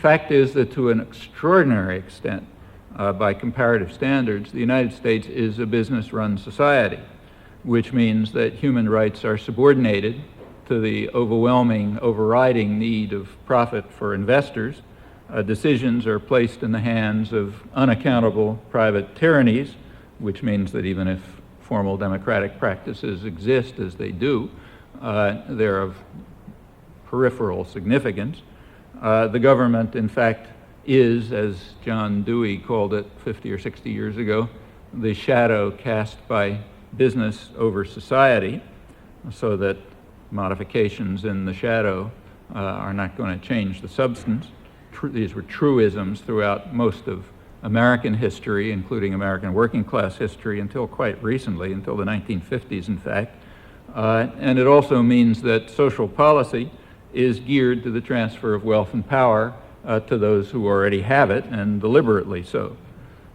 fact is that to an extraordinary extent, by comparative standards, the United States is a business-run society, which means that human rights are subordinated to the overwhelming, overriding need of profit for investors. Decisions are placed in the hands of unaccountable private tyrannies, which means that even if formal democratic practices exist, as they do, they're of peripheral significance. The government, in fact, is, as John Dewey called it 50 or 60 years ago, the shadow cast by business over society, so that modifications in the shadow are not going to change the substance. These were truisms throughout most of American history, including American working class history, until quite recently, until the 1950s, in fact. And it also means that social policy is geared to the transfer of wealth and power to those who already have it, and deliberately so.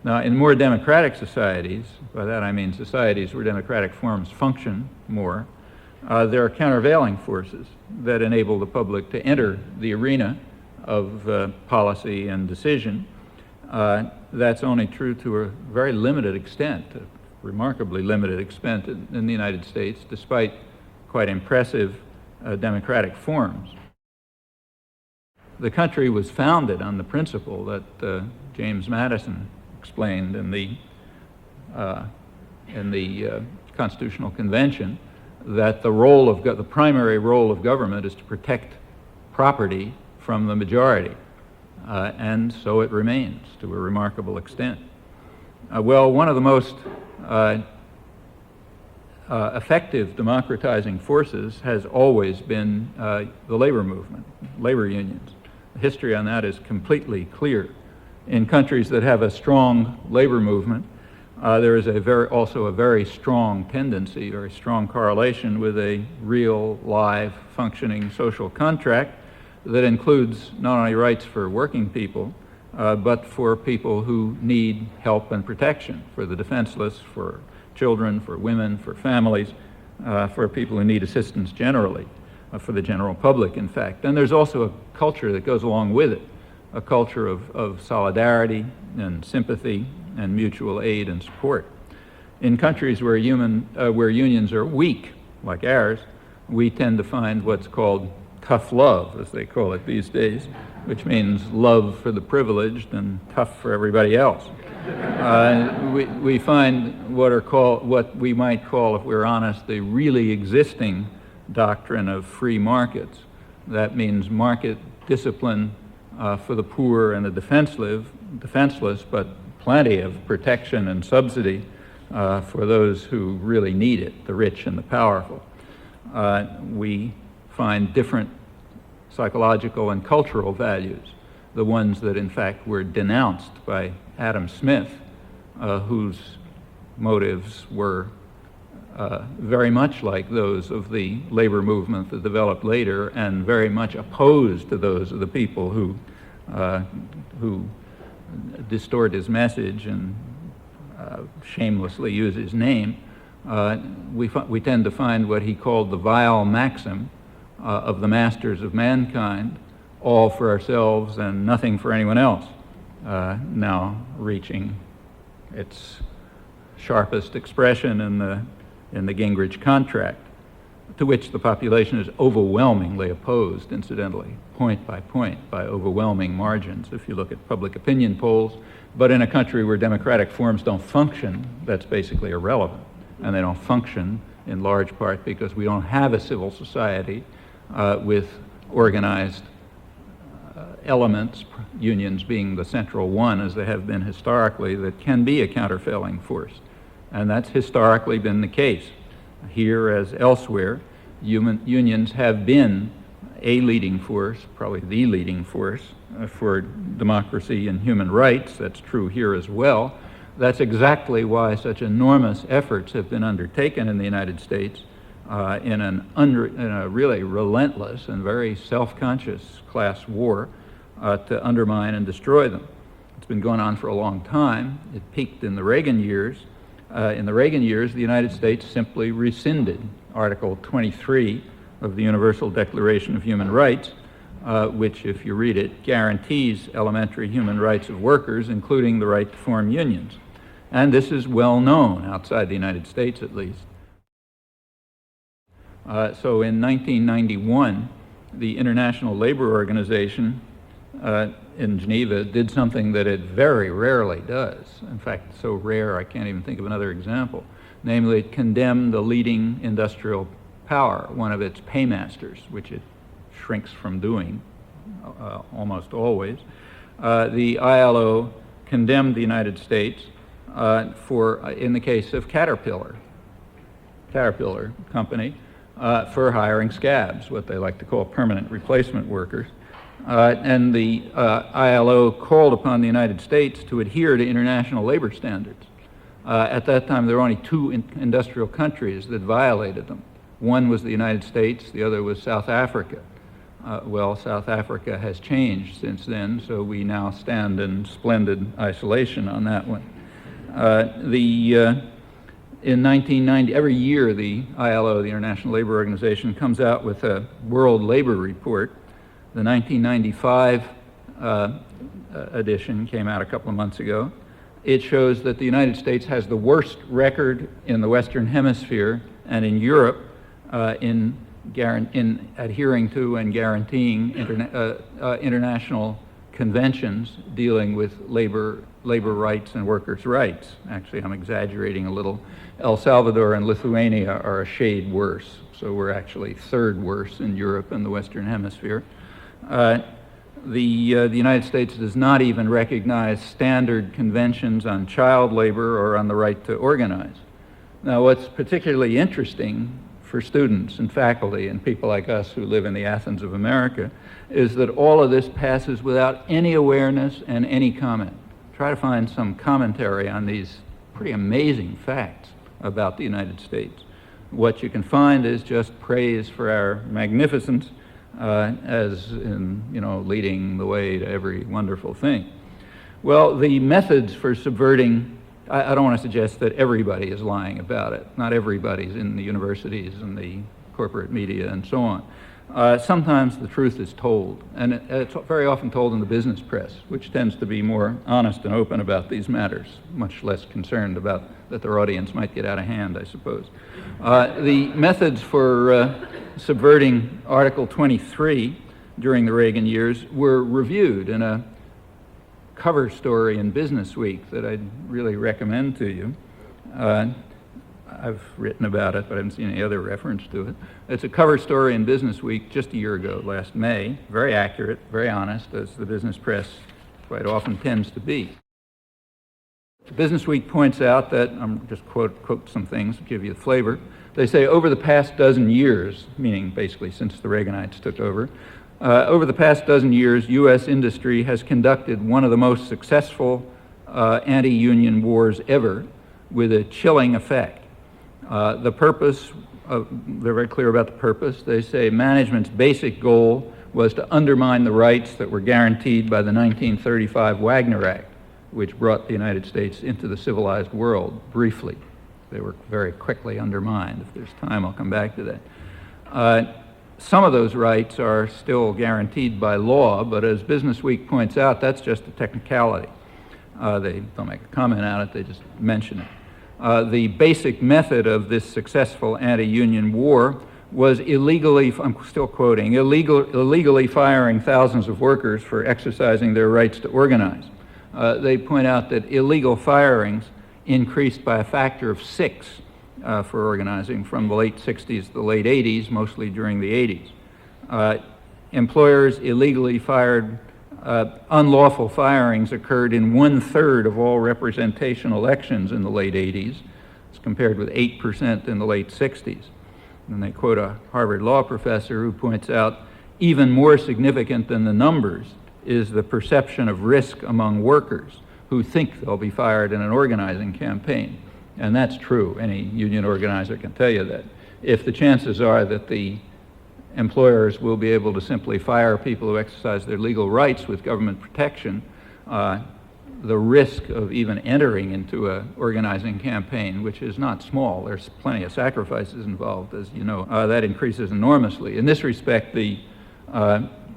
Now, in more democratic societies, by that I mean societies where democratic forms function more, there are countervailing forces that enable the public to enter the arena of policy and decision. That's only true to a very limited extent, a remarkably limited extent in the United States, despite quite impressive democratic forms. The country was founded on the principle that James Madison explained in the Constitutional Convention, that the primary role of government is to protect property from the majority, and so it remains to a remarkable extent. Well, one of the most effective democratizing forces has always been the labor movement, labor unions. The history on that is completely clear. In countries that have a strong labor movement, there is also a very strong tendency, very strong correlation with a real, live, functioning social contract that includes not only rights for working people, but for people who need help and protection, for the defenseless, for children, for women, for families, for people who need assistance generally, for the general public, in fact. And there's also a culture that goes along with it, a culture of solidarity and sympathy and mutual aid and support. In countries where unions are weak, like ours, we tend to find what's called tough love, as they call it these days, which means love for the privileged and tough for everybody else. We find what we might call, if we're honest, the really existing doctrine of free markets. That means market discipline for the poor and the defenseless, but plenty of protection and subsidy for those who really need it, the rich and the powerful. We find different psychological and cultural values, the ones that in fact were denounced by Adam Smith, whose motives were very much like those of the labor movement that developed later, and very much opposed to those of the people who distort his message and shamelessly use his name. We tend to find what he called the vile maxim of the masters of mankind, all for ourselves and nothing for anyone else, now reaching its sharpest expression in the Gingrich contract, to which the population is overwhelmingly opposed, incidentally, point by overwhelming margins, if you look at public opinion polls. But in a country where democratic forms don't function, that's basically irrelevant. And they don't function in large part because we don't have a civil society with organized elements, unions being the central one, as they have been historically, that can be a countervailing force. And that's historically been the case. Here as elsewhere, unions have been a leading force, probably the leading force, for democracy and human rights. That's true here as well. That's exactly why such enormous efforts have been undertaken in the United States in a really relentless and very self-conscious class war to undermine and destroy them. It's been going on for a long time. It peaked in the Reagan years. In the Reagan years, the United States simply rescinded Article 23 of the Universal Declaration of Human Rights, which, if you read it, guarantees elementary human rights of workers, including the right to form unions. And this is well known outside the United States, at least. So in 1991, the International Labor Organization in Geneva did something that it very rarely does. In fact, so rare I can't even think of another example. Namely, it condemned the leading industrial power, one of its paymasters, which it shrinks from doing almost always. The ILO condemned the United States in the case of Caterpillar Company, for hiring scabs, what they like to call permanent replacement workers. And the ILO called upon the United States to adhere to international labor standards. At that time, there were only two industrial countries that violated them. One was the United States, the other was South Africa. Well, South Africa has changed since then, so we now stand in splendid isolation on that one. In 1990, every year the ILO, the International Labor Organization, comes out with a World Labor Report. The 1995 edition came out a couple of months ago. It shows that the United States has the worst record in the Western Hemisphere and in Europe in adhering to and guaranteeing international conventions dealing with labor rights and workers' rights. Actually, I'm exaggerating a little. El Salvador and Lithuania are a shade worse, so we're actually third worst in Europe and the Western Hemisphere. The United States does not even recognize standard conventions on child labor or on the right to organize. Now, what's particularly interesting for students and faculty and people like us who live in the Athens of America is that all of this passes without any awareness and any comment. Try to find some commentary on these pretty amazing facts about the United States. What you can find is just praise for our magnificence as in, leading the way to every wonderful thing. Well, the methods for subverting, I don't want to suggest that everybody is lying about it. Not everybody's in the universities and the corporate media and so on. Sometimes the truth is told, and it's very often told in the business press, which tends to be more honest and open about these matters, much less concerned about that their audience might get out of hand, I suppose. The methods for subverting Article 23 during the Reagan years were reviewed in a cover story in Business Week that I'd really recommend to you. I've written about it, but I haven't seen any other reference to it. It's a cover story in Business Week just a year ago, last May. Very accurate, very honest, as the business press quite often tends to be. Business Week points out that, I'm just quote some things to give you the flavor. They say, over the past dozen years, meaning basically since the Reaganites took over the past dozen years, U.S. industry has conducted one of the most successful anti-union wars ever, with a chilling effect. The purpose, they're very clear about the purpose. They say management's basic goal was to undermine the rights that were guaranteed by the 1935 Wagner Act, which brought the United States into the civilized world, briefly. They were very quickly undermined. If there's time, I'll come back to that. Some of those rights are still guaranteed by law, but as Business Week points out, that's just a technicality. They don't make a comment on it, they just mention it. The basic method of this successful anti-union war was illegally, I'm still quoting, illegally firing thousands of workers for exercising their rights to organize. They point out that illegal firings increased by a factor of 6 for organizing from the late 60s to the late 80s, mostly during the 80s. Employers illegally fired, unlawful firings occurred in 1/3 of all representation elections in the late 80s, as compared with 8% in the late 60s. And they quote a Harvard law professor who points out, even more significant than the numbers is the perception of risk among workers who think they'll be fired in an organizing campaign. And that's true. Any union organizer can tell you that. If the chances are that the employers will be able to simply fire people who exercise their legal rights with government protection, the risk of even entering into an organizing campaign, which is not small, there's plenty of sacrifices involved, as you know, that increases enormously. In this respect, the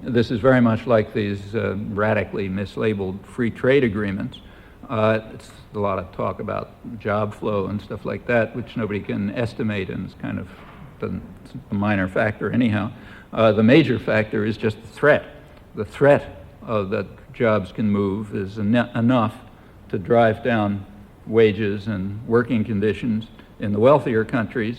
This is very much like these radically mislabeled free trade agreements. It's a lot of talk about job flow and stuff like that, which nobody can estimate, and it's kind of a minor factor anyhow. The major factor is just the threat. The threat that jobs can move is enough to drive down wages and working conditions in the wealthier countries,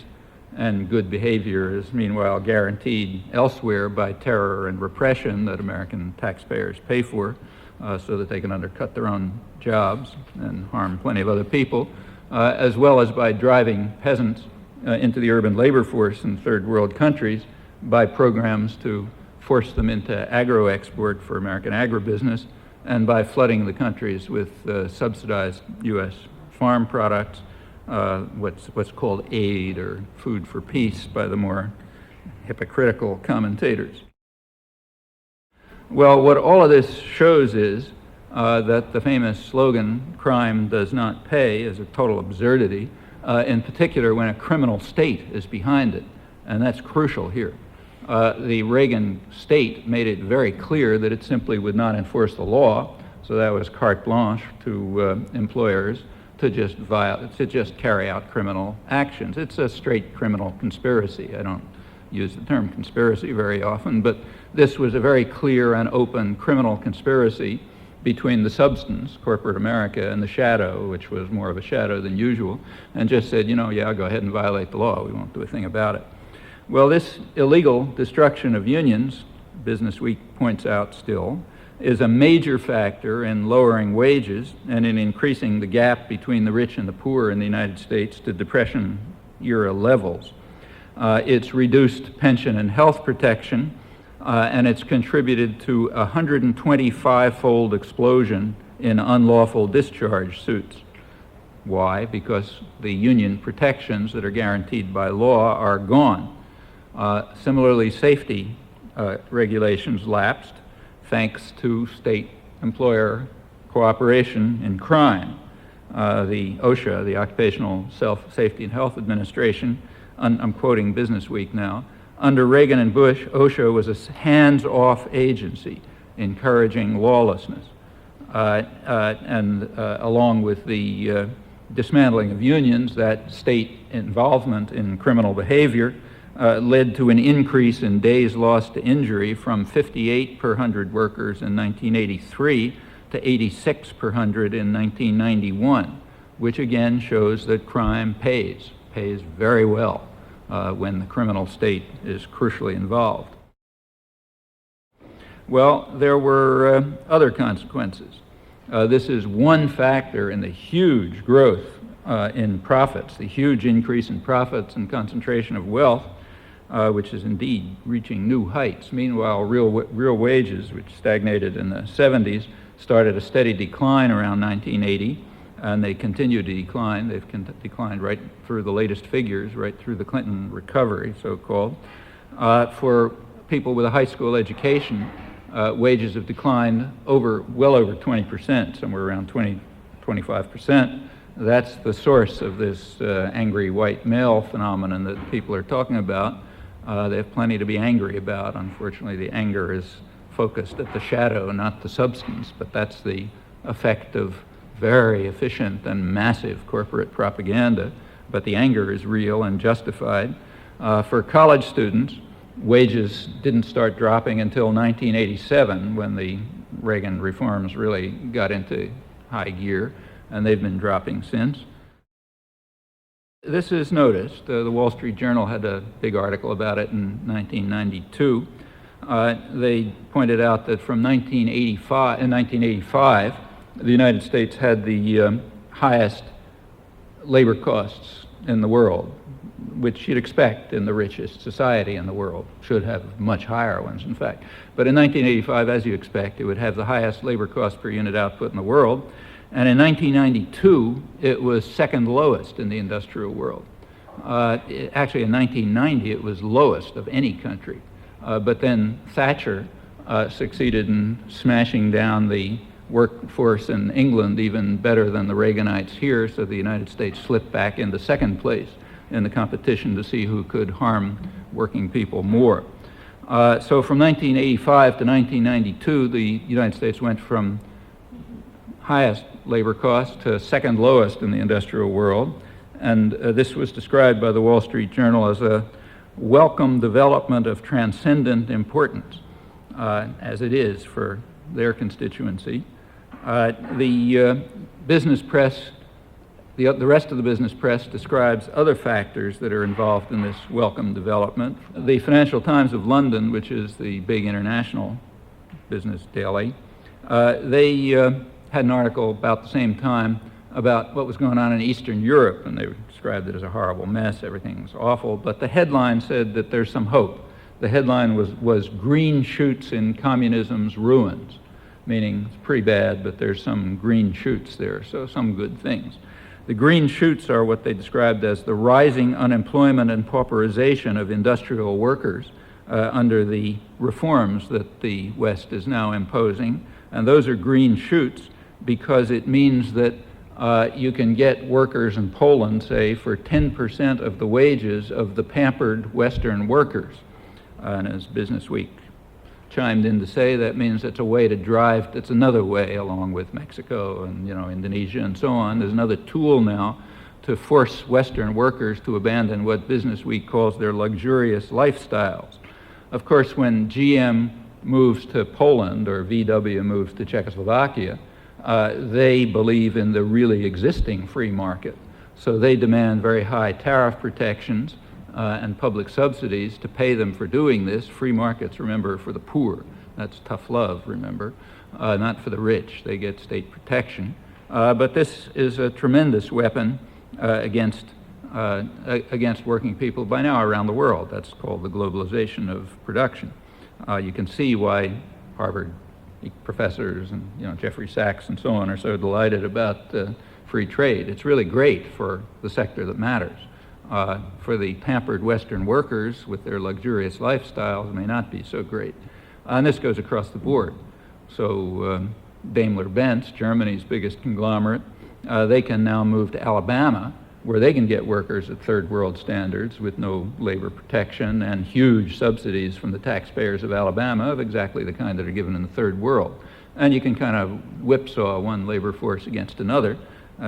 and good behavior is meanwhile guaranteed elsewhere by terror and repression that American taxpayers pay for, so that they can undercut their own jobs and harm plenty of other people, as well as by driving peasants into the urban labor force in third world countries by programs to force them into agro-export for American agribusiness, and by flooding the countries with subsidized U.S. farm products, what's called aid or food for peace by the more hypocritical commentators. Well, what all of this shows is that the famous slogan, "crime does not pay," is a total absurdity, in particular when a criminal state is behind it, and that's crucial here. The Reagan state made it very clear that it simply would not enforce the law, so that was carte blanche to employers to just carry out criminal actions. It's a straight criminal conspiracy. I don't use the term conspiracy very often, but this was a very clear and open criminal conspiracy between the substance, corporate America, and the shadow, which was more of a shadow than usual, and just said, yeah, go ahead and violate the law. We won't do a thing about it. Well, this illegal destruction of unions, Business Week points out still, is a major factor in lowering wages and in increasing the gap between the rich and the poor in the United States to Depression-era levels. It's reduced pension and health protection, and it's contributed to a 125-fold explosion in unlawful discharge suits. Why? Because the union protections that are guaranteed by law are gone. Similarly, safety regulations lapsed thanks to state-employer cooperation in crime. The OSHA, the Occupational Safety and Health Administration, I'm quoting Business Week now, under Reagan and Bush, OSHA was a hands-off agency encouraging lawlessness. And along with the dismantling of unions, that state involvement in criminal behavior led to an increase in days lost to injury from 58 per 100 workers in 1983 to 86 per 100 in 1991, which again shows that crime pays very well when the criminal state is crucially involved. Well, there were other consequences. This is one factor in the huge growth in profits, the huge increase in profits and concentration of wealth, which is indeed reaching new heights. Meanwhile, real wages, which stagnated in the 70s, started a steady decline around 1980, and they continue to decline. They've declined right through the latest figures, right through the Clinton recovery, so-called. For people with a high school education, wages have declined well over 20%, somewhere around 25%. That's the source of this angry white male phenomenon that people are talking about. They have plenty to be angry about. Unfortunately, the anger is focused at the shadow, not the substance, but that's the effect of very efficient and massive corporate propaganda. But the anger is real and justified. For college students, wages didn't start dropping until 1987, when the Reagan reforms really got into high gear, and they've been dropping since. This is noticed. The Wall Street Journal had a big article about it in 1992. They pointed out that from 1985, the United States had the highest labor costs in the world, which you'd expect in the richest society in the world. Should have much higher ones, in fact. But in 1985, as you expect, it would have the highest labor cost per unit output in the world. And in 1992, it was second lowest in the industrial world. Actually, in 1990, it was lowest of any country. But then Thatcher succeeded in smashing down the workforce in England even better than the Reaganites here, so the United States slipped back into second place in the competition to see who could harm working people more. So from 1985 to 1992, the United States went from highest labor cost to second lowest in the industrial world. And this was described by the Wall Street Journal as a welcome development of transcendent importance, as it is for their constituency. The business press, the rest of the business press describes other factors that are involved in this welcome development. The Financial Times of London, which is the big international business daily, they had an article about the same time about what was going on in Eastern Europe, and they described it as a horrible mess. Everything was awful, but the headline said that there's some hope. The headline was "Green Shoots in Communism's Ruins," meaning it's pretty bad, but there's some green shoots there, so some good things. The green shoots are what they described as the rising unemployment and pauperization of industrial workers under the reforms that the West is now imposing. And those are green shoots because it means that you can get workers in Poland, say, for 10% of the wages of the pampered Western workers. And as Business Week chimed in to say, that means it's a way to drive, it's another way, along with Mexico and Indonesia and so on. There's another tool now to force Western workers to abandon what Business Week calls their luxurious lifestyles. Of course, when GM moves to Poland or VW moves to Czechoslovakia, they believe in the really existing free market. So they demand very high tariff protections and public subsidies to pay them for doing this. Free markets, remember, for the poor. That's tough love, remember, not for the rich. They get state protection. But this is a tremendous weapon against working people by now around the world. That's called the globalization of production. You can see why Harvard professors and Jeffrey Sachs and so on are so delighted about free trade. It's really great for the sector that matters. For the pampered Western workers with their luxurious lifestyles, it may not be so great. And this goes across the board. So Daimler-Benz, Germany's biggest conglomerate, they can now move to Alabama, where they can get workers at third world standards with no labor protection and huge subsidies from the taxpayers of Alabama of exactly the kind that are given in the third world. And you can kind of whipsaw one labor force against another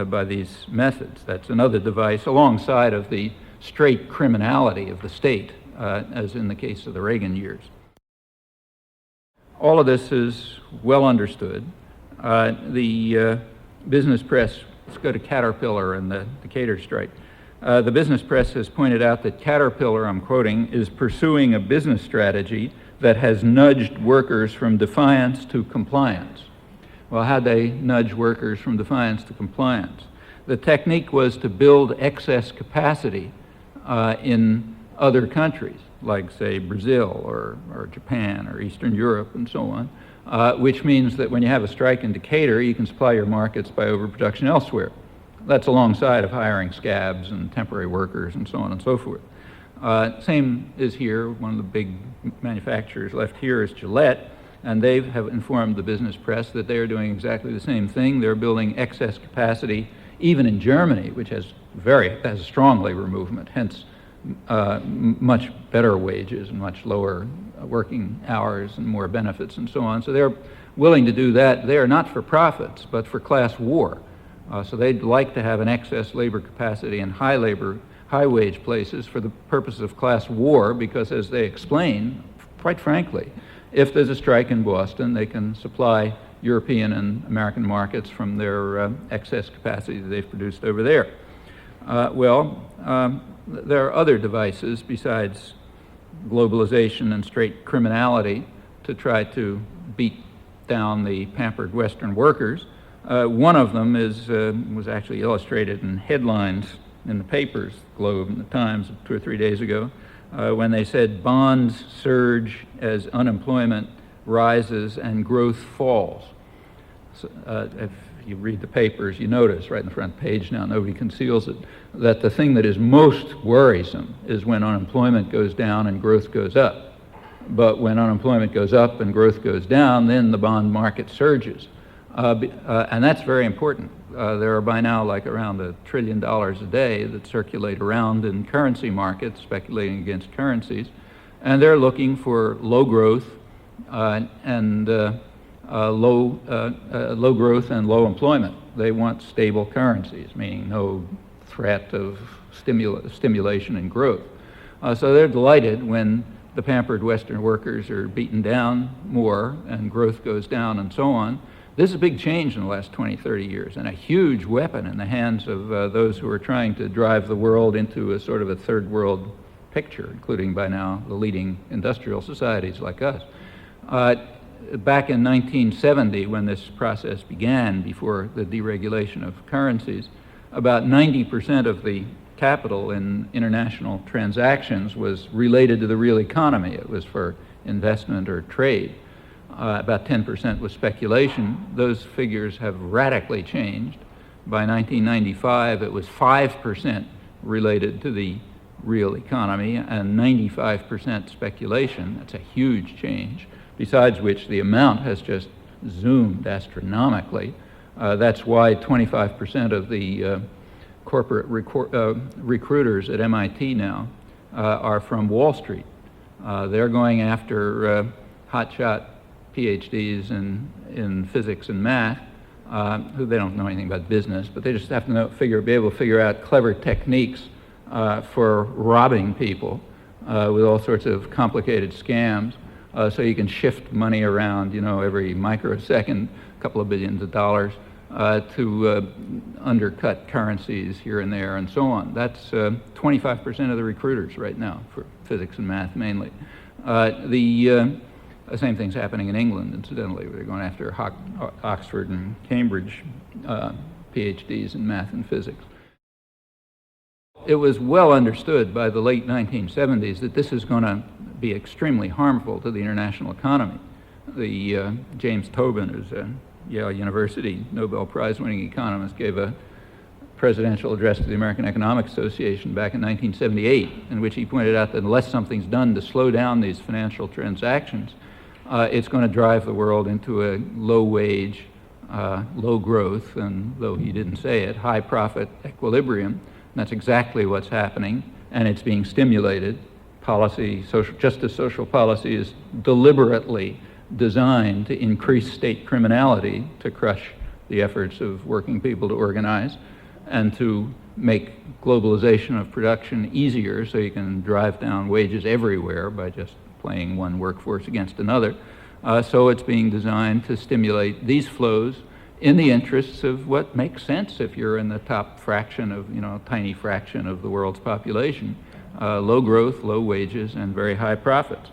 by these methods. That's another device alongside of the straight criminality of the state, as in the case of the Reagan years. All of this is well understood. The business press, let's go to Caterpillar and the Decatur strike. The business press has pointed out that Caterpillar, I'm quoting, is pursuing a business strategy that has nudged workers from defiance to compliance. Well, how'd they nudge workers from defiance to compliance? The technique was to build excess capacity in other countries, like, say, Brazil or Japan or Eastern Europe and so on, which means that when you have a strike in Decatur, you can supply your markets by overproduction elsewhere. That's alongside of hiring scabs and temporary workers and so on and so forth. Same is here. One of the big manufacturers left here is Gillette, and they have informed the business press that they are doing exactly the same thing. They're building excess capacity, even in Germany, which has a strong labor movement, hence much better wages and much lower working hours and more benefits and so on. So they're willing to do that. They are not for profits, but for class war. So they'd like to have an excess labor capacity in high wage places for the purpose of class war, because as they explain, quite frankly, if there's a strike in Boston, they can supply European and American markets from their excess capacity that they've produced over there. There are other devices besides globalization and straight criminality to try to beat down the pampered Western workers. One of them was actually illustrated in headlines in the papers, Globe and the Times, 2 or 3 days ago, when they said bonds surge as unemployment rises and growth falls. So, if you read the papers, you notice right in the front page now, nobody conceals it, that the thing that is most worrisome is when unemployment goes down and growth goes up. But when unemployment goes up and growth goes down, then the bond market surges. And that's very important. There are by now like around $1 trillion a day that circulate around in currency markets, speculating against currencies. And they're looking for low growth and low growth and low employment. They want stable currencies, meaning no threat of stimulation and growth. So they're delighted when the pampered Western workers are beaten down more and growth goes down and so on. This is a big change in the last 20, 30 years, and a huge weapon in the hands of those who are trying to drive the world into a sort of a third world picture, including by now the leading industrial societies like us. Back in 1970, when this process began, before the deregulation of currencies, about 90% of the capital in international transactions was related to the real economy. It was for investment or trade. About 10% was speculation. Those figures have radically changed. By 1995, it was 5% related to the real economy and 95% speculation. That's a huge change, besides which the amount has just zoomed astronomically. That's why 25% of the corporate recruiters at MIT now are from Wall Street. They're going after hotshot PhDs in physics and math, who they don't know anything about business, but they just have to be able to figure out clever techniques for robbing people with all sorts of complicated scams, so you can shift money around, every microsecond, a couple of billions of dollars, to undercut currencies here and there and so on. That's 25% of the recruiters right now for physics and math mainly. The same thing's happening in England, incidentally, where they're going after Oxford and Cambridge PhDs in math and physics. It was well understood by the late 1970s that this is going to be extremely harmful to the international economy. James Tobin, who's a Yale University Nobel Prize-winning economist, gave a presidential address to the American Economic Association back in 1978, in which he pointed out that unless something's done to slow down these financial transactions, it's going to drive the world into a low-wage, low-growth, and though he didn't say it, high-profit equilibrium. And that's exactly what's happening, and it's being stimulated. Justice social policy is deliberately designed to increase state criminality, to crush the efforts of working people to organize, and to make globalization of production easier so you can drive down wages everywhere by just playing one workforce against another. So it's being designed to stimulate these flows in the interests of what makes sense if you're in the top fraction of, tiny fraction of the world's population. Low growth, low wages, and very high profits.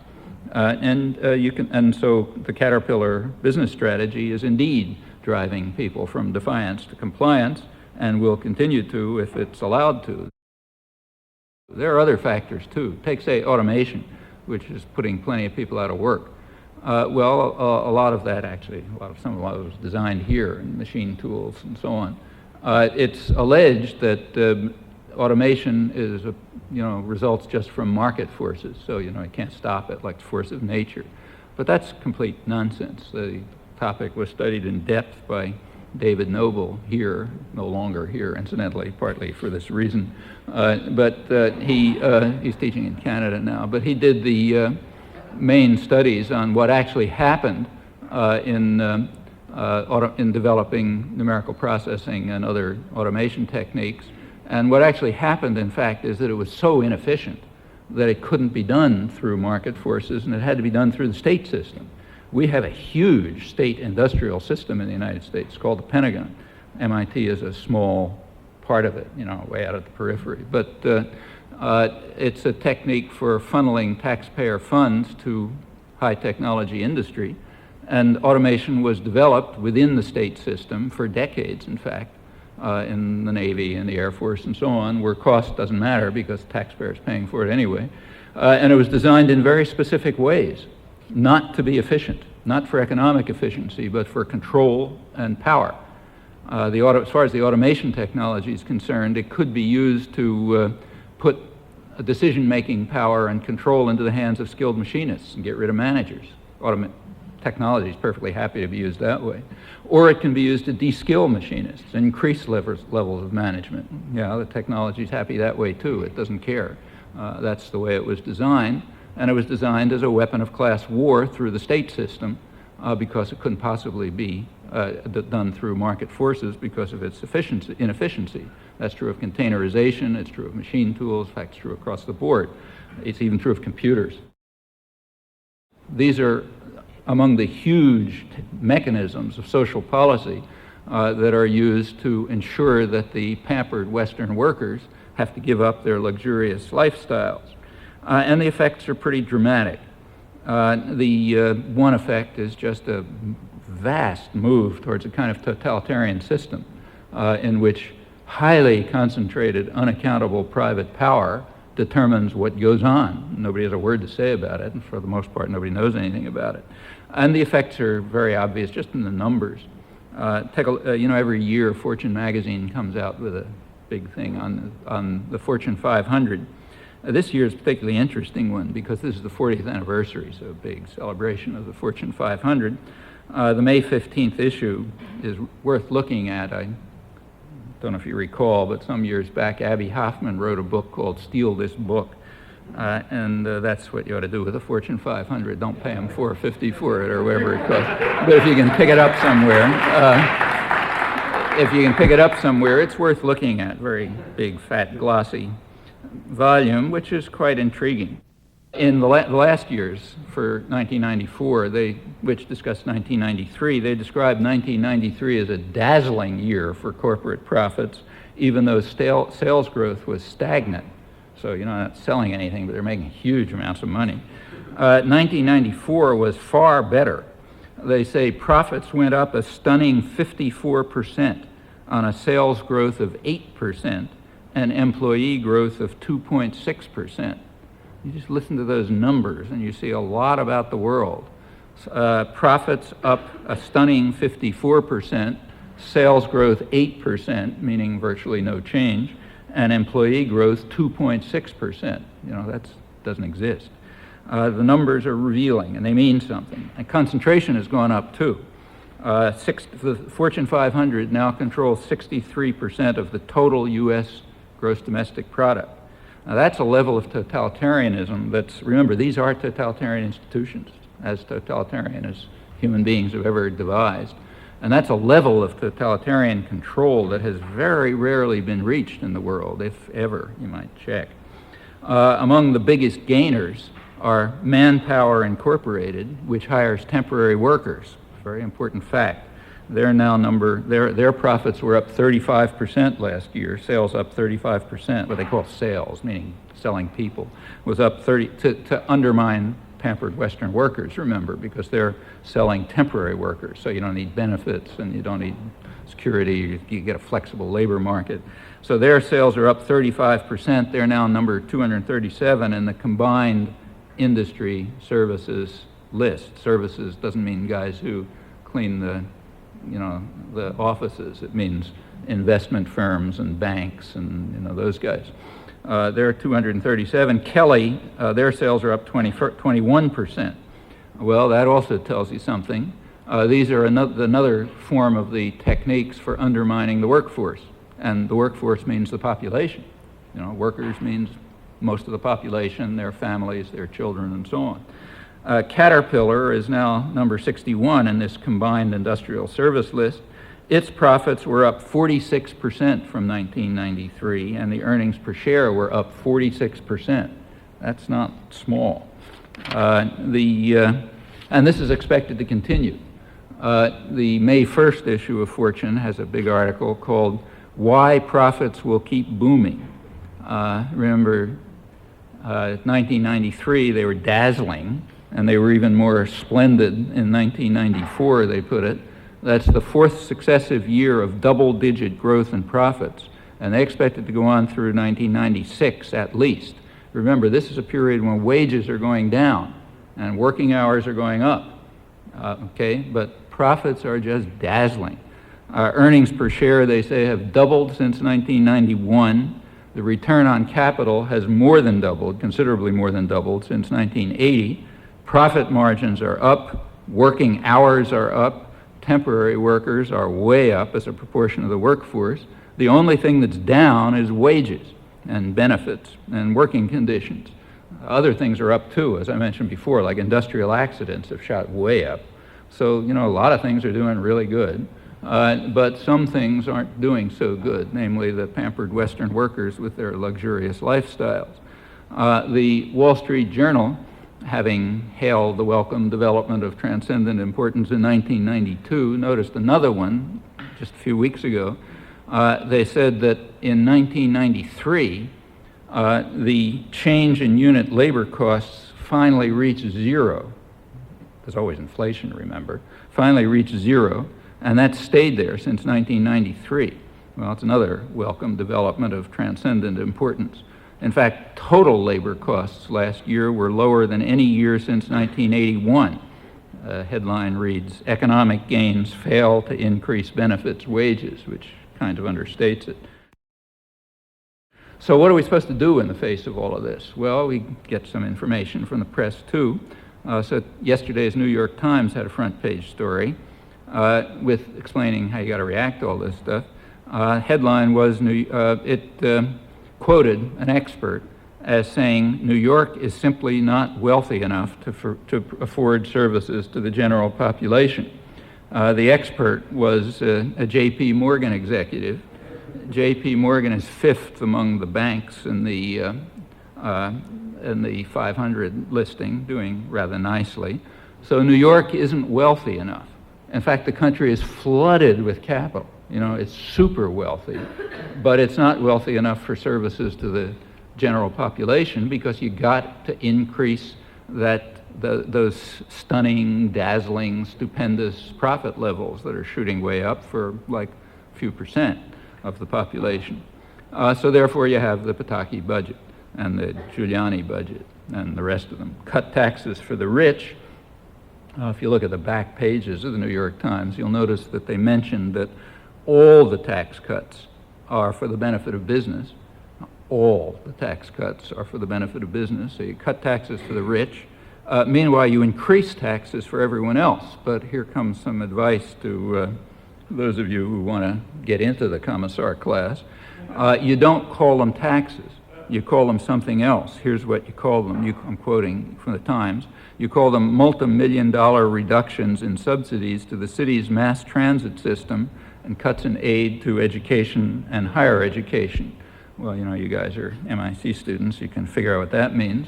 And so the Caterpillar business strategy is indeed driving people from defiance to compliance, and will continue to if it's allowed to. There are other factors too. Take, say, automation, which is putting plenty of people out of work. A lot of that actually, some of it was designed here in machine tools and so on. It's alleged that automation is, results just from market forces, so you can't stop it like the force of nature. But that's complete nonsense. The topic was studied in depth by David Noble here, no longer here, incidentally, partly for this reason. He's teaching in Canada now, but he did the main studies on what actually happened in developing numerical processing and other automation techniques. And what actually happened, in fact, is that it was so inefficient that it couldn't be done through market forces, and it had to be done through the state system. We have a huge state industrial system in the United States called the Pentagon. MIT is a small part of it, way out at the periphery. But it's a technique for funneling taxpayer funds to high technology industry. And automation was developed within the state system for decades, in fact, in the Navy and the Air Force and so on, where cost doesn't matter because the taxpayer is paying for it anyway. And it was designed in very specific ways, not to be efficient, not for economic efficiency, but for control and power. As far as the automation technology is concerned, it could be used to put decision-making power and control into the hands of skilled machinists and get rid of managers. Technology is perfectly happy to be used that way. Or it can be used to de-skill machinists and increase levels of management. The technology is happy that way too. It doesn't care. That's the way it was designed. and it was designed as a weapon of class war through the state system because it couldn't possibly be done through market forces because of its inefficiency. That's true of containerization, it's true of machine tools, in fact, it's true across the board. It's even true of computers. These are among the huge mechanisms of social policy that are used to ensure that the pampered Western workers have to give up their luxurious lifestyles. And the effects are pretty dramatic. The one effect is just a vast move towards a kind of totalitarian system in which highly concentrated, unaccountable private power determines what goes on. Nobody has a word to say about it, and for the most part, nobody knows anything about it. And the effects are very obvious just in the numbers. Every year Fortune magazine comes out with a big thing on the Fortune 500. This year is a particularly interesting one because this is the 40th anniversary, so a big celebration of the Fortune 500. The May 15th issue is worth looking at. I don't know if you recall, but some years back, Abby Hoffman wrote a book called Steal This Book. And that's what you ought to do with a Fortune 500. Don't pay them $4.50 for it or whatever it costs. But if you can pick it up somewhere, it's worth looking at. Very big, fat, glossy volume, which is quite intriguing. In the last years for 1994, which discussed 1993, they described 1993 as a dazzling year for corporate profits, even though sales growth was stagnant. So you're not selling anything, but they're making huge amounts of money. 1994 was far better. They say profits went up a stunning 54% on a sales growth of 8% and employee growth of 2.6%. You just listen to those numbers and you see a lot about the world. Profits up a stunning 54%, sales growth 8%, meaning virtually no change, and employee growth 2.6%. That doesn't exist. The numbers are revealing and they mean something. And concentration has gone up too. The Fortune 500 now controls 63% of the total U.S. gross domestic product. Now that's a level of totalitarianism remember, these are totalitarian institutions, as totalitarian as human beings have ever devised. And that's a level of totalitarian control that has very rarely been reached in the world, if ever, you might check. Among the biggest gainers are Manpower Incorporated, which hires temporary workers. Very important fact. Their profits were up 35% last year, sales up 35%, what they call sales, meaning selling people, was up 30 to undermine pampered Western workers, remember, because they're selling temporary workers, so you don't need benefits and you don't need security, you get a flexible labor market. So their sales are up 35%, they're now number 237 in the combined industry services list. Services doesn't mean guys who clean the offices, it means investment firms and banks and those guys. They're 237. Kelly, their sales are up 21%. Well, that also tells you something. These are another form of the techniques for undermining the workforce. And the workforce means the population. Workers means most of the population, their families, their children, and so on. Caterpillar is now number 61 in this combined industrial service list. Its profits were up 46% from 1993, and the earnings per share were up 46%. That's not small. And this is expected to continue. The May 1st issue of Fortune has a big article called "Why Profits Will Keep Booming." Remember, 1993, they were dazzling, and they were even more splendid in 1994, they put it. That's the fourth successive year of double-digit growth in profits, and they expect it to go on through 1996 at least. Remember, this is a period when wages are going down and working hours are going up, but profits are just dazzling. Earnings per share, they say, have doubled since 1991. The return on capital has more than doubled, considerably more than doubled, since 1980. Profit margins are up, working hours are up, temporary workers are way up as a proportion of the workforce. The only thing that's down is wages and benefits and working conditions. Other things are up too, as I mentioned before, like industrial accidents have shot way up. So, you know, a lot of things are doing really good, but some things aren't doing so good, namely the pampered Western workers with their luxurious lifestyles. The Wall Street Journal, having hailed the welcome development of transcendent importance in 1992, noticed another one just a few weeks ago. They said that in 1993, the change in unit labor costs finally reached zero. There's always inflation, remember. Finally reached zero, and that stayed there since 1993. Well, it's another welcome development of transcendent importance. In fact, total labor costs last year were lower than any year since 1981. Headline reads, "Economic gains fail to increase benefits wages," which kind of understates it. So what are we supposed to do in the face of all of this? Well, we get some information from the press too. So yesterday's New York Times had a front page story with explaining how you got to react to all this stuff. Headline was, quoted an expert as saying, "New York is simply not wealthy enough to afford services to the general population." The expert was a J.P. Morgan executive. J.P. Morgan is fifth among the banks in the 500 listing, doing rather nicely. So New York isn't wealthy enough. In fact, the country is flooded with capital. You know, it's super wealthy, but it's not wealthy enough for services to the general population because you got to increase those stunning, dazzling, stupendous profit levels that are shooting way up for like a few percent of the population. So therefore you have the Pataki budget and the Giuliani budget and the rest of them. Cut taxes for the rich. If you look at the back pages of the New York Times, you'll notice that they mentioned that all the tax cuts are for the benefit of business. All the tax cuts are for the benefit of business. So you cut taxes for the rich. Meanwhile, you increase taxes for everyone else. But here comes some advice to those of you who want to get into the commissar class. You don't call them taxes. You call them something else. Here's what you call them. I'm quoting from the Times. You call them multi-million-dollar reductions in subsidies to the city's mass transit system and cuts in aid to education and higher education. Well, you know, you guys are MIT students. You can figure out what that means.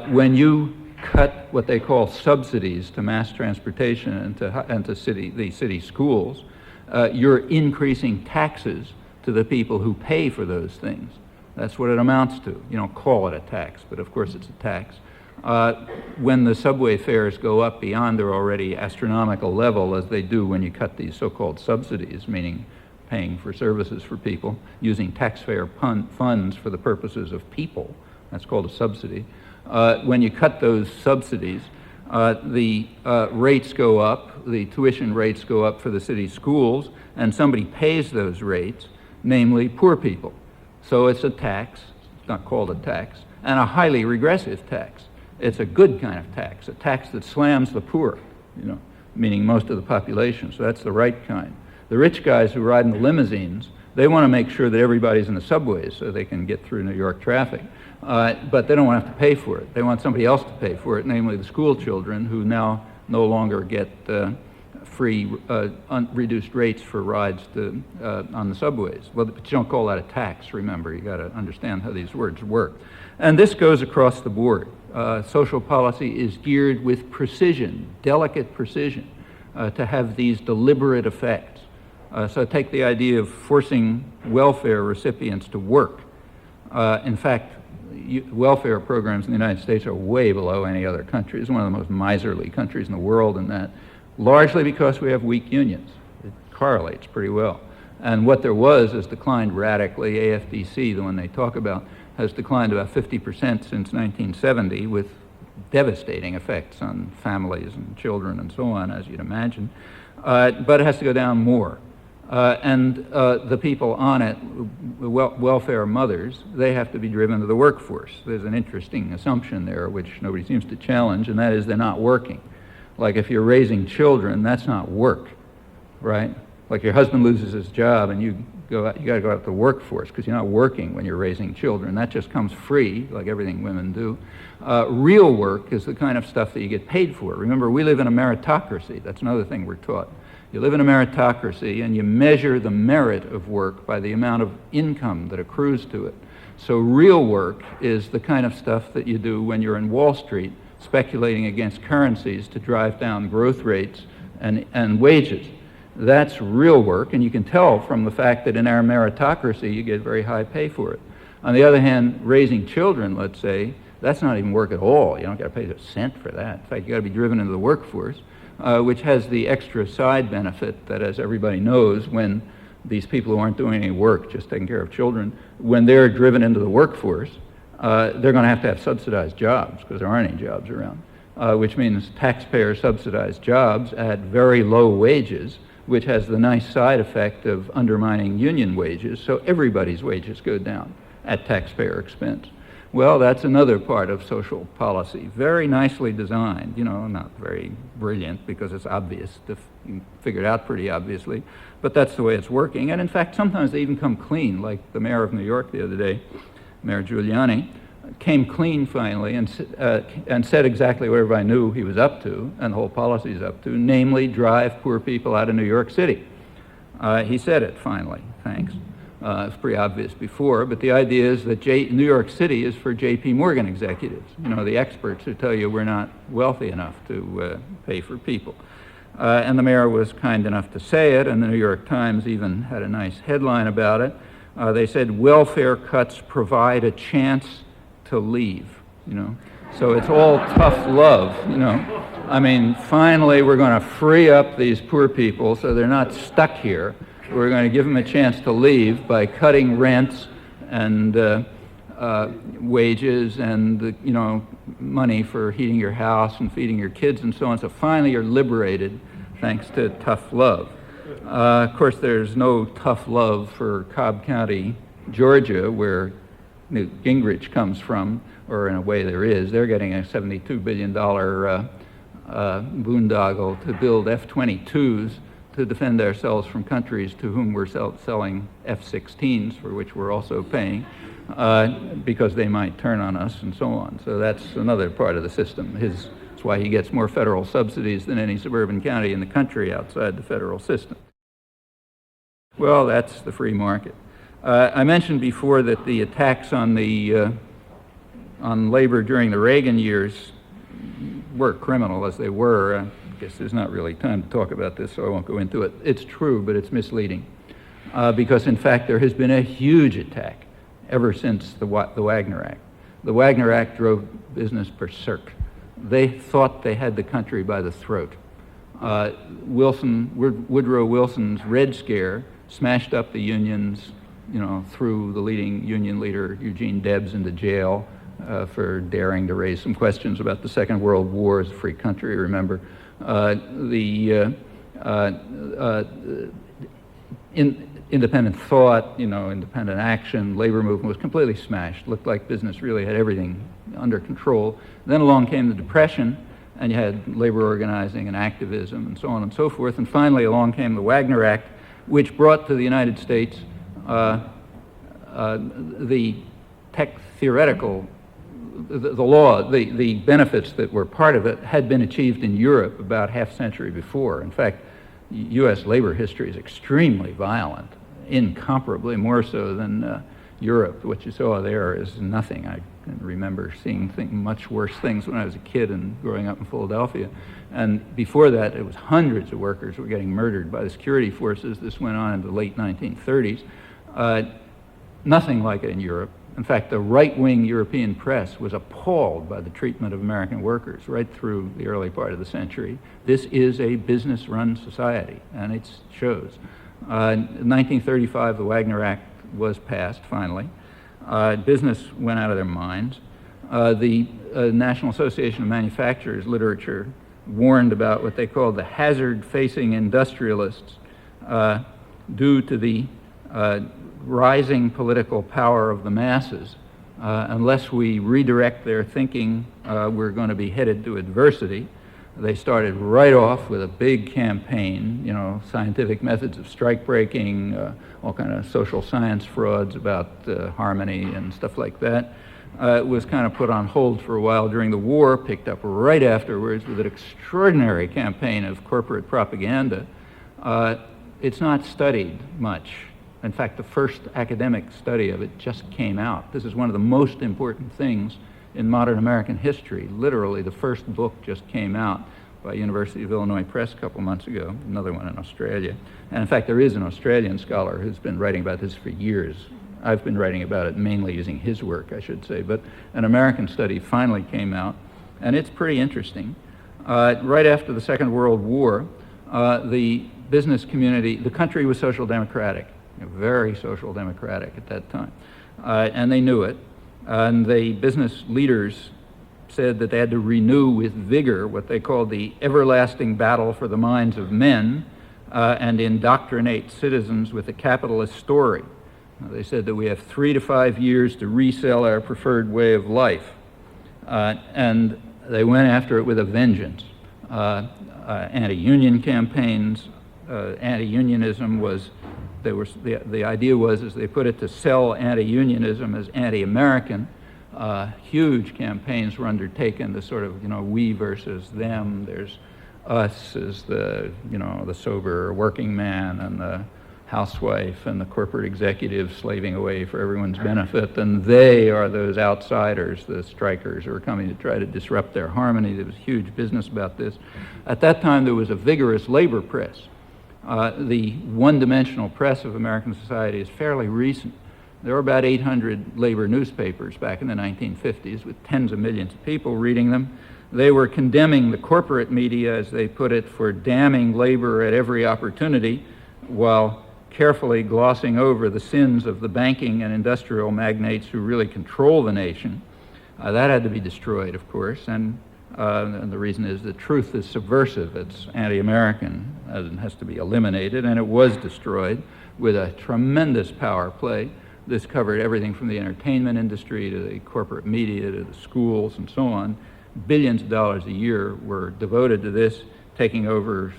When you cut what they call subsidies to mass transportation and to the city schools, you're increasing taxes to the people who pay for those things. That's what it amounts to. You don't call it a tax, but of course it's a tax. When the subway fares go up beyond their already astronomical level, as they do when you cut these so-called subsidies, meaning paying for services for people, using taxpayer funds for the purposes of people, that's called a subsidy. When you cut those subsidies, the rates go up, the tuition rates go up for the city schools, and somebody pays those rates, namely poor people. So it's a tax, it's not called a tax, and a highly regressive tax. It's a good kind of tax, a tax that slams the poor, you know, meaning most of the population, so that's the right kind. The rich guys who ride in the limousines, they want to make sure that everybody's in the subways so they can get through New York traffic. But they don't want to have to pay for it. They want somebody else to pay for it, namely the school children who now no longer get free, reduced rates for rides on the subways. Well, but you don't call that a tax, remember. You got to understand how these words work. And this goes across the board. Social policy is geared with precision, delicate precision, to have these deliberate effects. So take the idea of forcing welfare recipients to work. In fact, welfare programs in the United States are way below any other country. It's one of the most miserly countries in the world in that, largely because we have weak unions. It correlates pretty well. And what there was has declined radically. AFDC, the one they talk about, has declined about 50% since 1970 with devastating effects on families and children and so on, as you'd imagine. But it has to go down more. And the people on it, welfare mothers, they have to be driven to the workforce. There's an interesting assumption there which nobody seems to challenge, and that is they're not working. Like if you're raising children, that's not work, right? Like your husband loses his job and you got to go out to the workforce because you're not working when you're raising children. That just comes free, like everything women do. Real work is the kind of stuff that you get paid for. Remember, we live in a meritocracy. That's another thing we're taught. You live in a meritocracy and you measure the merit of work by the amount of income that accrues to it. So real work is the kind of stuff that you do when you're in Wall Street speculating against currencies to drive down growth rates and wages. That's real work, and you can tell from the fact that in our meritocracy you get very high pay for it. On the other hand, raising children, let's say, that's not even work at all. You don't got to pay a cent for that. In fact, you got to be driven into the workforce, which has the extra side benefit that, as everybody knows, when these people who aren't doing any work, just taking care of children, when they're driven into the workforce, they're going to have subsidized jobs because there aren't any jobs around, which means taxpayer-subsidized jobs at very low wages, which has the nice side effect of undermining union wages, so everybody's wages go down at taxpayer expense. Well, that's another part of social policy, very nicely designed, you know, not very brilliant because it's obvious, you can figure it out pretty obviously, but that's the way it's working. And in fact, sometimes they even come clean, like the mayor of New York the other day, Mayor Giuliani, came clean finally and said exactly what everybody knew he was up to and the whole policy is up to, namely drive poor people out of New York City. He said it finally, thanks. It's pretty obvious before, but the idea is that New York City is for J.P. Morgan executives, you know, the experts who tell you we're not wealthy enough to pay for people. And the mayor was kind enough to say it, and the New York Times even had a nice headline about it. They said, welfare cuts provide a chance to leave, you know. So it's all tough love, you know. I mean, finally we're going to free up these poor people so they're not stuck here. We're going to give them a chance to leave by cutting rents and wages and, you know, money for heating your house and feeding your kids and so on. So finally you're liberated thanks to tough love. Of course, there's no tough love for Cobb County, Georgia, where Newt Gingrich comes from, or in a way there is. They're getting a $72 billion boondoggle to build F-22s to defend ourselves from countries to whom we're selling F-16s, for which we're also paying, because they might turn on us and so on. So that's another part of the system. That's why he gets more federal subsidies than any suburban county in the country outside the federal system. Well, that's the free market. I mentioned before that the attacks on labor during the Reagan years were criminal as they were. I guess there's not really time to talk about this, so I won't go into it. It's true, but it's misleading, because in fact there has been a huge attack ever since the Wagner Act. The Wagner Act drove business berserk. They thought they had the country by the throat. Woodrow Wilson's Red Scare smashed up the unions, you know, threw the leading union leader, Eugene Debs, into jail for daring to raise some questions about the Second World War as a free country, remember. Independent thought, you know, independent action, labor movement was completely smashed. Looked like business really had everything under control. Then along came the Depression, and you had labor organizing and activism and so on and so forth. And finally along came the Wagner Act, which brought to the United States the theoretical, the law, the benefits that were part of it had been achieved in Europe about half a century before. In fact, U.S. labor history is extremely violent, incomparably more so than Europe. What you saw there is nothing. I can remember seeing much worse things when I was a kid and growing up in Philadelphia. And before that, it was hundreds of workers were getting murdered by the security forces. This went on in the late 1930s. Nothing like it in Europe. In fact, the right-wing European press was appalled by the treatment of American workers right through the early part of the century. This is a business-run society, and it shows. In 1935, the Wagner Act was passed, finally. Business went out of their minds. The National Association of Manufacturers literature warned about what they called the hazard-facing industrialists due to the rising political power of the masses. Unless we redirect their thinking, we're going to be headed to adversity. They started right off with a big campaign, you know, scientific methods of strike breaking, all kind of social science frauds about harmony and stuff like that. It was kind of put on hold for a while during the war, picked up right afterwards with an extraordinary campaign of corporate propaganda. It's not studied much. In fact, the first academic study of it just came out. This is one of the most important things in modern American history. Literally, the first book just came out by University of Illinois Press a couple months ago, another one in Australia. And in fact, there is an Australian scholar who's been writing about this for years. I've been writing about it mainly using his work, I should say, but an American study finally came out, and it's pretty interesting. Right after the Second World War, the business community, the country was social democratic, very social democratic at that time, and they knew it. And the business leaders said that they had to renew with vigor what they called the everlasting battle for the minds of men and indoctrinate citizens with a capitalist story. They said that we have 3 to 5 years to resell our preferred way of life. And they went after it with a vengeance. Anti-union campaigns, anti-unionism was, the idea was, as they put it, to sell anti-unionism as anti-American. Huge campaigns were undertaken to sort of, you know, we versus them. There's us as the, you know, the sober working man, and the housewife and the corporate executive slaving away for everyone's benefit, and they are those outsiders, the strikers who are coming to try to disrupt their harmony. There was huge business about this. At that time, there was a vigorous labor press. The one-dimensional press of American society is fairly recent. There were about 800 labor newspapers back in the 1950s with tens of millions of people reading them. They were condemning the corporate media, as they put it, for damning labor at every opportunity, while carefully glossing over the sins of the banking and industrial magnates who really control the nation. That had to be destroyed, of course, and the reason is that truth is subversive, it's anti-American, and has to be eliminated, and it was destroyed with a tremendous power play. This covered everything from the entertainment industry to the corporate media to the schools and so on. Billions of dollars a year were devoted to this, taking over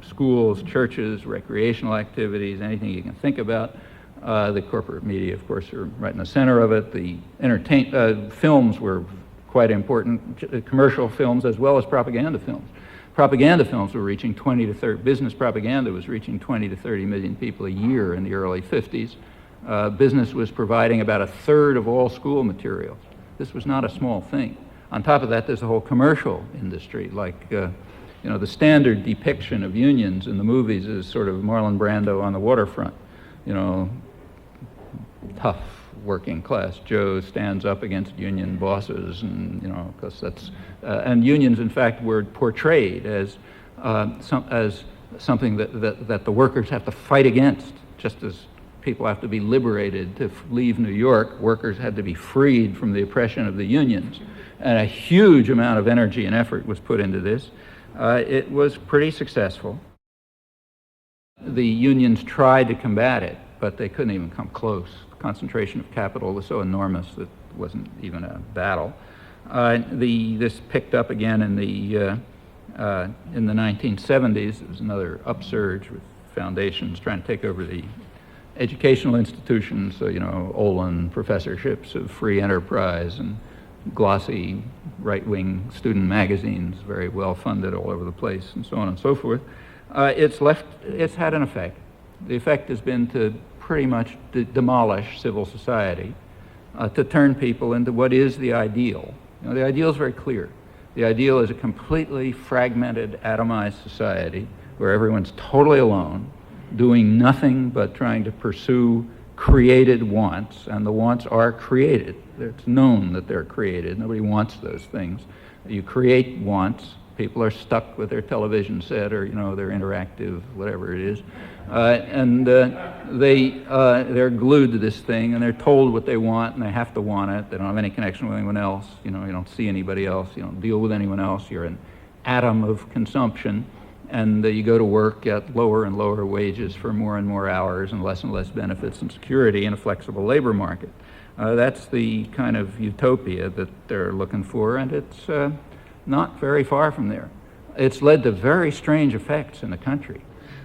schools, churches, recreational activities, anything you can think about. The corporate media, of course, are right in the center of it. The films were quite important, commercial films as well as propaganda films. Propaganda films were reaching 20 to 30, business propaganda was reaching 20 to 30 million people a year in the early 50s. Business was providing about 1/3 of all school materials. This was not a small thing. On top of that, there's a whole commercial industry, like you know, the standard depiction of unions in the movies is sort of Marlon Brando on the waterfront. You know, tough working class Joe stands up against union bosses, and, you know, because that's, and unions in fact were portrayed as something that the workers have to fight against, just as people have to be liberated to leave New York. Workers had to be freed from the oppression of the unions. And a huge amount of energy and effort was put into this. It was pretty successful. The unions tried to combat it, but they couldn't even come close. The concentration of capital was so enormous that it wasn't even a battle. This picked up again in the 1970s. There was another upsurge with foundations trying to take over the educational institutions, so, you know, Olin professorships of free enterprise and glossy right-wing student magazines, very well funded all over the place, and so on and so forth. It's had an effect. The effect has been to pretty much demolish civil society, to turn people into what is the ideal. You know, the ideal is very clear. The ideal is a completely fragmented, atomized society where everyone's totally alone, doing nothing but trying to pursue created wants, and the wants are created. It's known that they're created. Nobody wants those things. You create wants. People are stuck with their television set or, you know, their interactive, whatever it is, and they're glued to this thing, and they're told what they want, and they have to want it. They don't have any connection with anyone else. You know, you don't see anybody else. You don't deal with anyone else. You're an atom of consumption. And you go to work at lower and lower wages for more and more hours and less benefits and security in a flexible labor market. That's the kind of utopia that they're looking for, and it's not very far from there. It's led to very strange effects in the country.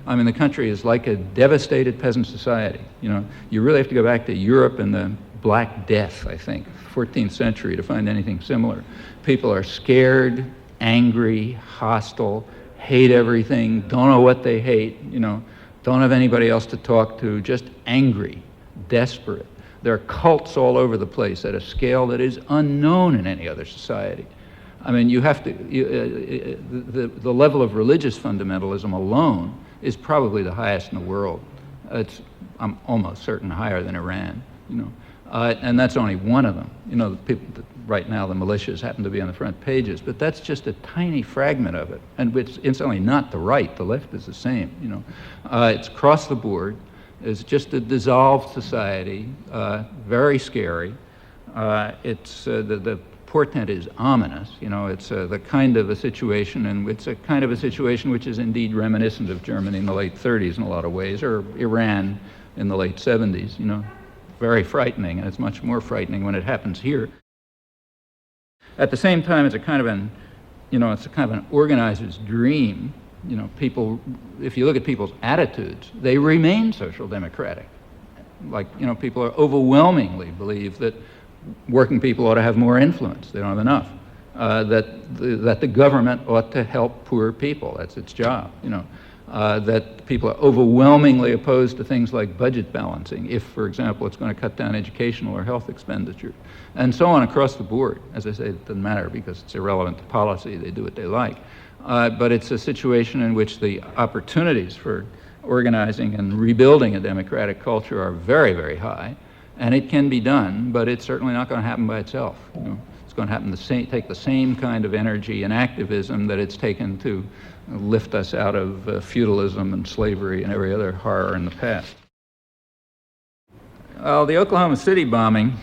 I mean, the country is like a devastated peasant society. You know, you really have to go back to Europe and the Black Death, I think, 14th century, to find anything similar. People are scared, angry, hostile, hate everything, don't know what they hate, you know, don't have anybody else to talk to, just angry, desperate. There are cults all over the place at a scale that is unknown in any other society. I mean, you have to, the level of religious fundamentalism alone is probably the highest in the world. I'm almost certain higher than Iran, you know. And that's only one of them. You know, the people, right now the militias happen to be on the front pages, but that's just a tiny fragment of it. And it's incidentally not the right, the left is the same, you know. It's across the board. It's just a dissolved society, very scary. The portent is ominous, you know. It's the kind of a situation, and it's a kind of a situation which is indeed reminiscent of Germany in the late 30s in a lot of ways, or Iran in the late 70s, you know. Very frightening, and it's much more frightening when it happens here. At the same time, it's a kind of an, you know, it's a kind of an organizer's dream. You know, people, if you look at people's attitudes, they remain social democratic. Like, you know, people are overwhelmingly believe that working people ought to have more influence. They don't have enough. That the government ought to help poor people. That's its job, you know. That people are overwhelmingly opposed to things like budget balancing, if, for example, it's going to cut down educational or health expenditure, and so on across the board. As I say, it doesn't matter because it's irrelevant to policy. They do what they like. But it's a situation in which the opportunities for organizing and rebuilding a democratic culture are very, very high, and it can be done, but it's certainly not going to happen by itself. You know? It's going to happen take the same kind of energy and activism that it's taken to lift us out of feudalism and slavery and every other horror in the past. Well, the Oklahoma City bombing,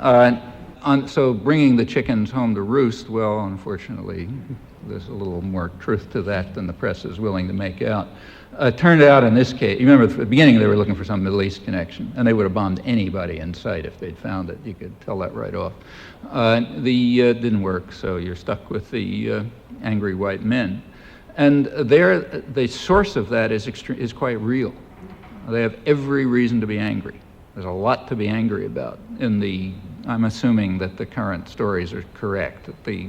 so bringing the chickens home to roost, well, unfortunately, there's a little more truth to that than the press is willing to make out. Turned out in this case, you remember at the beginning they were looking for some Middle East connection, and they would have bombed anybody in sight if they'd found it. You could tell that right off. Didn't work, so you're stuck with the angry white men. And the source of that is quite real. They have every reason to be angry. There's a lot to be angry about. I'm assuming that the current stories are correct, that the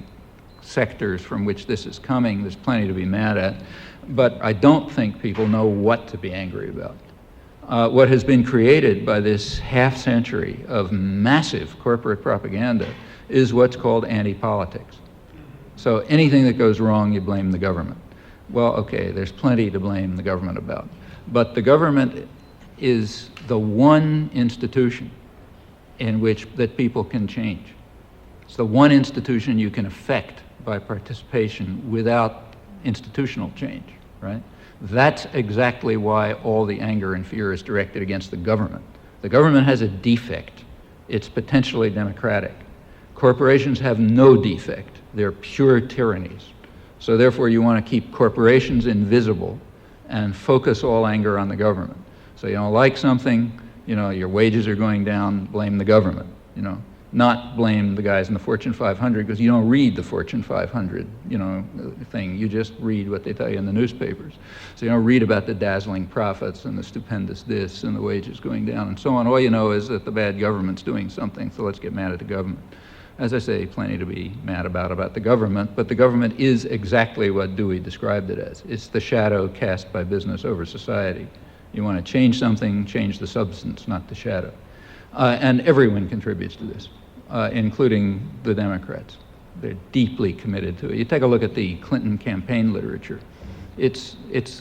sectors from which this is coming, there's plenty to be mad at, but I don't think people know what to be angry about. What has been created by this half century of massive corporate propaganda is what's called anti-politics. So anything that goes wrong, you blame the government. Well, okay, there's plenty to blame the government about, but the government is the one institution in which that people can change. It's the one institution you can affect by participation without institutional change, right? That's exactly why all the anger and fear is directed against the government. The government has a defect. It's potentially democratic. Corporations have no defect. They're pure tyrannies. So therefore you want to keep corporations invisible and focus all anger on the government. So you don't like something, you know, your wages are going down, blame the government, you know. Not blame the guys in the Fortune 500 because you don't read the Fortune 500, you know, thing. You just read what they tell you in the newspapers. So you don't read about the dazzling profits and the stupendous this and the wages going down and so on. All you know is that the bad government's doing something, so let's get mad at the government. As I say, plenty to be mad about the government, but the government is exactly what Dewey described it as. It's the shadow cast by business over society. You want to change something, change the substance, not the shadow. And everyone contributes to this, including the Democrats. They're deeply committed to it. You take a look at the Clinton campaign literature. It's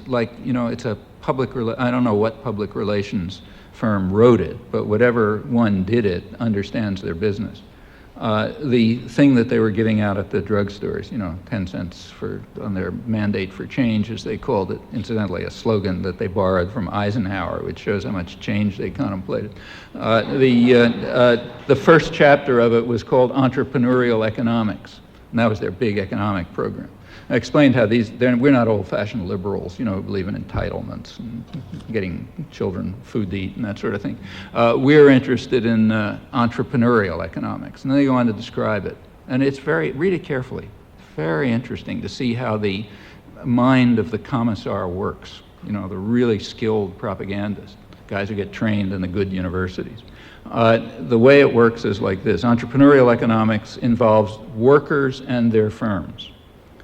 like, you know, it's a I don't know what public relations firm wrote it, but whatever one did it understands their business. The thing that they were giving out at the drugstores, you know, 10 cents on their mandate for change, as they called it, incidentally a slogan that they borrowed from Eisenhower, which shows how much change they contemplated. The first chapter of it was called Entrepreneurial Economics, and that was their big economic program. I explained how we're not old-fashioned liberals, you know, who believe in entitlements and getting children food to eat and that sort of thing. We're interested in entrepreneurial economics, and then they go on to describe it. And read it carefully, very interesting to see how the mind of the commissar works. You know, the really skilled propagandist, guys who get trained in the good universities. The way it works is like this. Entrepreneurial economics involves workers and their firms.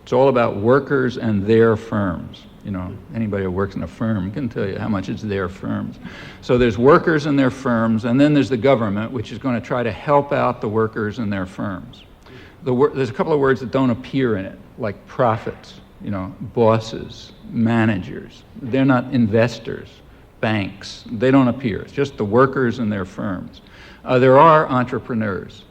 It's all about workers and their firms. You know, anybody who works in a firm can tell you how much it's their firms. So there's workers and their firms, and then there's the government, which is going to try to help out the workers and their firms. There's a couple of words that don't appear in it, like profits, you know, bosses, managers. They're not investors, banks. They don't appear. It's just the workers and their firms. There are entrepreneurs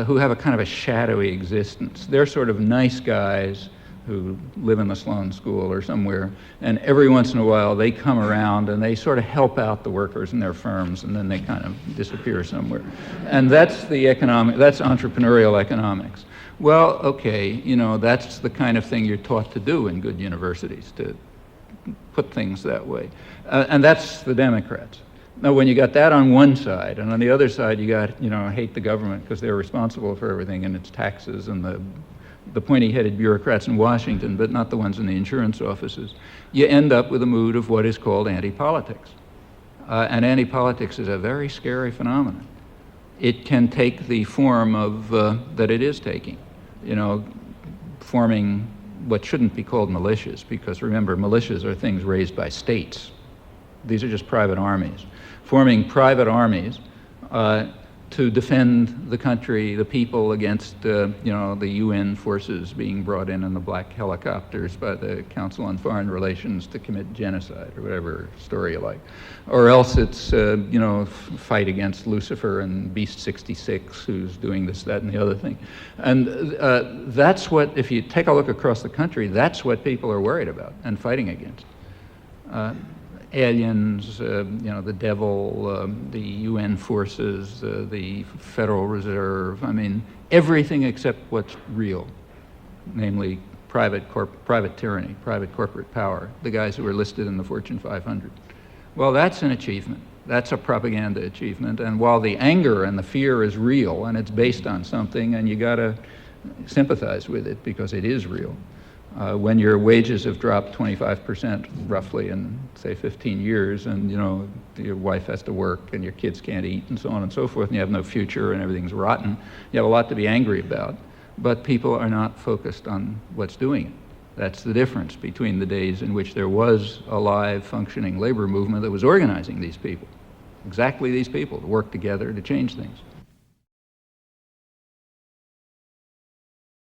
who have a kind of a shadowy existence. They're sort of nice guys who live in the Sloan School or somewhere, and every once in a while they come around and they sort of help out the workers in their firms, and then they kind of disappear somewhere. And that's entrepreneurial economics. Well, okay, you know, that's the kind of thing you're taught to do in good universities, to put things that way. And that's the Democrats. Now, when you got that on one side, and on the other side you got, you know, hate the government because they're responsible for everything and its taxes and the pointy-headed bureaucrats in Washington, but not the ones in the insurance offices, you end up with a mood of what is called anti-politics. And anti-politics is a very scary phenomenon. It can take the form of, that it is taking, you know, forming what shouldn't be called militias, because remember, militias are things raised by states. These are just private armies. Forming private armies to defend the country, the people, against you know, the UN forces being brought in the black helicopters by the Council on Foreign Relations to commit genocide, or whatever story you like. Or else it's, you know, fight against Lucifer and Beast 66, who's doing this, that, and the other thing. And that's what, if you take a look across the country, that's what people are worried about and fighting against. Aliens, you know, the devil, the UN forces, the Federal Reserve, I mean, everything except what's real, namely private tyranny, private corporate power, the guys who are listed in the Fortune 500. Well, that's an achievement. That's a propaganda achievement. And while the anger and the fear is real, and it's based on something, and you got to sympathize with it because it is real. When your wages have dropped 25% roughly in, say, 15 years, and, you know, your wife has to work and your kids can't eat and so on and so forth, and you have no future and everything's rotten, you have a lot to be angry about. But people are not focused on what's doing it. That's the difference between the days in which there was a live, functioning labor movement that was organizing these people, exactly these people, to work together to change things.